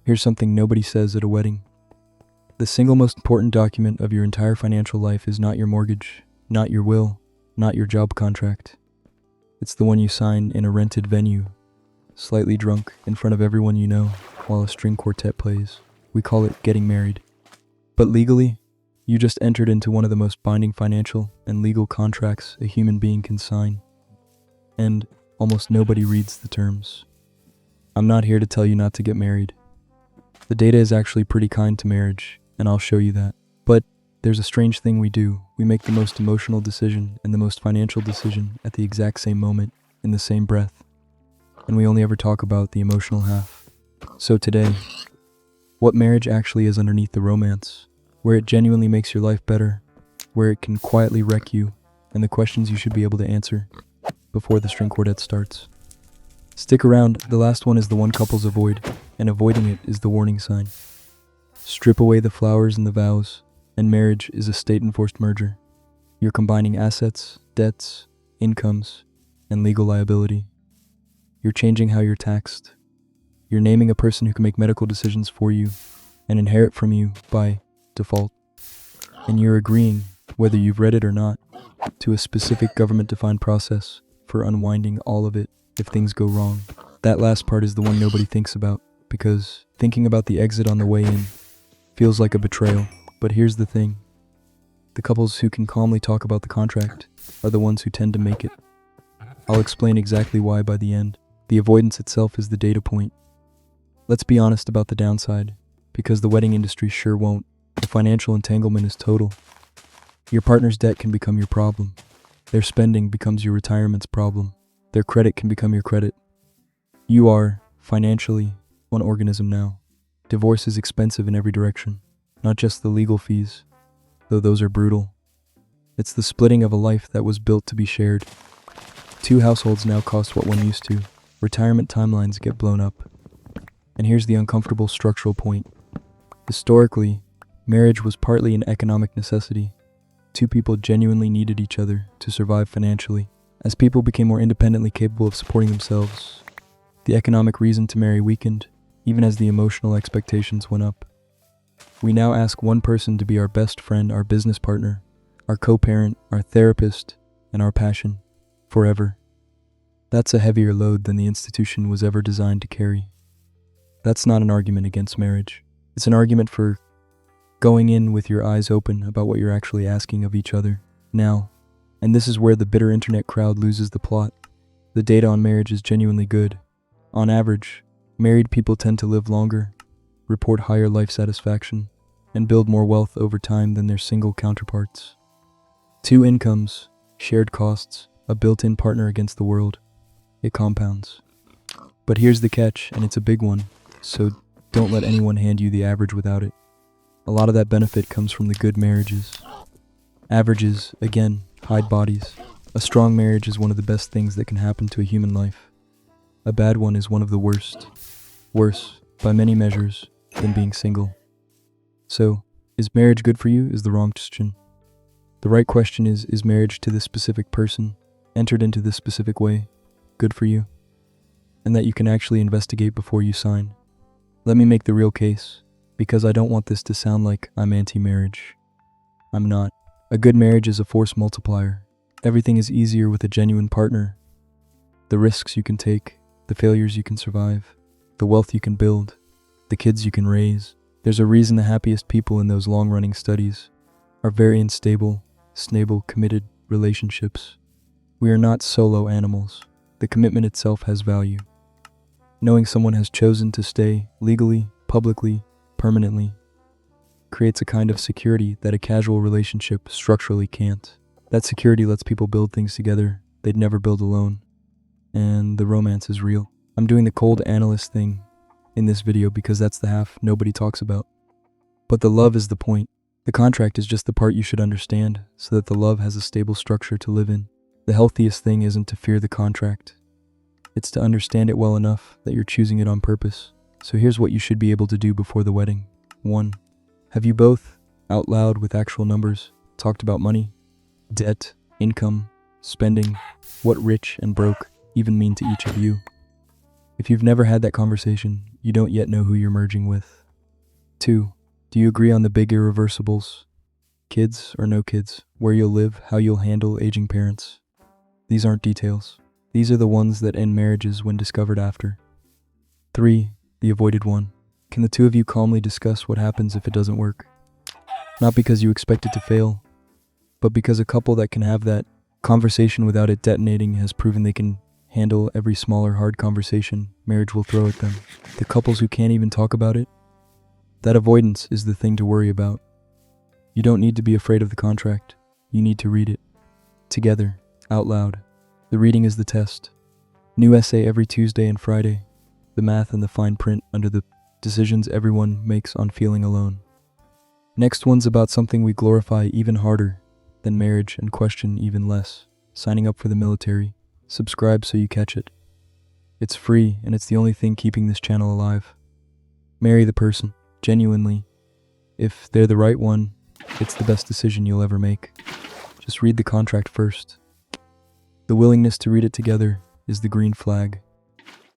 Here's something nobody says at a wedding. The single most important document of your entire financial life is not your mortgage, not your will, not your job contract. It's the one you sign in a rented venue, slightly drunk in front of everyone you know while a string quartet plays. We call it getting married. But legally, you just entered into one of the most binding financial and legal contracts a human being can sign. And almost nobody reads the terms. I'm not here to tell you not to get married. The data is actually pretty kind to marriage, and I'll show you that. But there's a strange thing we do. We make the most emotional decision and the most financial decision at the exact same moment, in the same breath. And we only ever talk about the emotional half. So today, what marriage actually is underneath the romance, where it genuinely makes your life better, where it can quietly wreck you, and the questions you should be able to answer before the string quartet starts. Stick around, the last one is the one couples avoid, and avoiding it is the warning sign. Strip away the flowers and the vows, and marriage is a state-enforced merger. You're combining assets, debts, incomes, and legal liability. You're changing how you're taxed. You're naming a person who can make medical decisions for you and inherit from you by default. And you're agreeing, whether you've read it or not, to a specific government-defined process for unwinding all of it if things go wrong. That last part is the one nobody thinks about, because thinking about the exit on the way in feels like a betrayal. But here's the thing. The couples who can calmly talk about the contract are the ones who tend to make it. I'll explain exactly why by the end. The avoidance itself is the data point. Let's be honest about the downside, because the wedding industry sure won't. The financial entanglement is total. Your partner's debt can become your problem. Their spending becomes your retirement's problem. Their credit can become your credit. You are, financially, one organism now. Divorce is expensive in every direction, not just the legal fees, though those are brutal. It's the splitting of a life that was built to be shared. 2 households now cost what one used to. Retirement timelines get blown up. And here's the uncomfortable structural point. Historically, marriage was partly an economic necessity. 2 people genuinely needed each other to survive financially. As people became more independently capable of supporting themselves, the economic reason to marry weakened, even as the emotional expectations went up. We now ask one person to be our best friend, our business partner, our co-parent, our therapist, and our passion, forever. That's a heavier load than the institution was ever designed to carry. That's not an argument against marriage. It's an argument for going in with your eyes open about what you're actually asking of each other now. And this is where the bitter internet crowd loses the plot. The data on marriage is genuinely good. On average, married people tend to live longer, report higher life satisfaction, and build more wealth over time than their single counterparts. 2 incomes, shared costs, a built-in partner against the world. It compounds. But here's the catch, and it's a big one, so don't let anyone hand you the average without it. A lot of that benefit comes from the good marriages. Averages, again, hide bodies. A strong marriage is one of the best things that can happen to a human life. A bad one is one of the worst. Worse, by many measures, than being single. So, is marriage good for you is the wrong question. The right question is marriage to this specific person, entered into this specific way, good for you? And that you can actually investigate before you sign. Let me make the real case, because I don't want this to sound like I'm anti-marriage. I'm not. A good marriage is a force multiplier. Everything is easier with a genuine partner. The risks you can take, the failures you can survive, the wealth you can build, the kids you can raise. There's a reason the happiest people in those long-running studies are very unstable, stable, committed relationships. We are not solo animals. The commitment itself has value. Knowing someone has chosen to stay legally, publicly, permanently, creates a kind of security that a casual relationship structurally can't. That security lets people build things together they'd never build alone. And the romance is real. I'm doing the cold analyst thing in this video because that's the half nobody talks about. But the love is the point. The contract is just the part you should understand so that the love has a stable structure to live in. The healthiest thing isn't to fear the contract. It's to understand it well enough that you're choosing it on purpose. So here's what you should be able to do before the wedding. 1. Have you both, out loud with actual numbers, talked about money, debt, income, spending, what rich and broke even mean to each of you? If you've never had that conversation, you don't yet know who you're merging with. 2. Do you agree on the big irreversibles? Kids or no kids, where you'll live, how you'll handle aging parents. These aren't details. These are the ones that end marriages when discovered after. 3. The avoided one. Can the two of you calmly discuss what happens if it doesn't work? Not because you expect it to fail, but because a couple that can have that conversation without it detonating has proven they can handle every smaller hard conversation marriage will throw at them. The couples who can't even talk about it, that avoidance is the thing to worry about. You don't need to be afraid of the contract. You need to read it. Together, out loud. The reading is the test. New essay every Tuesday and Friday. The math and the fine print under the decisions everyone makes on feeling alone. Next one's about something we glorify even harder than marriage and question even less. Signing up for the military. Subscribe so you catch it. It's free and it's the only thing keeping this channel alive. Marry the person, genuinely. If they're the right one, it's the best decision you'll ever make. Just read the contract first. The willingness to read it together is the green flag.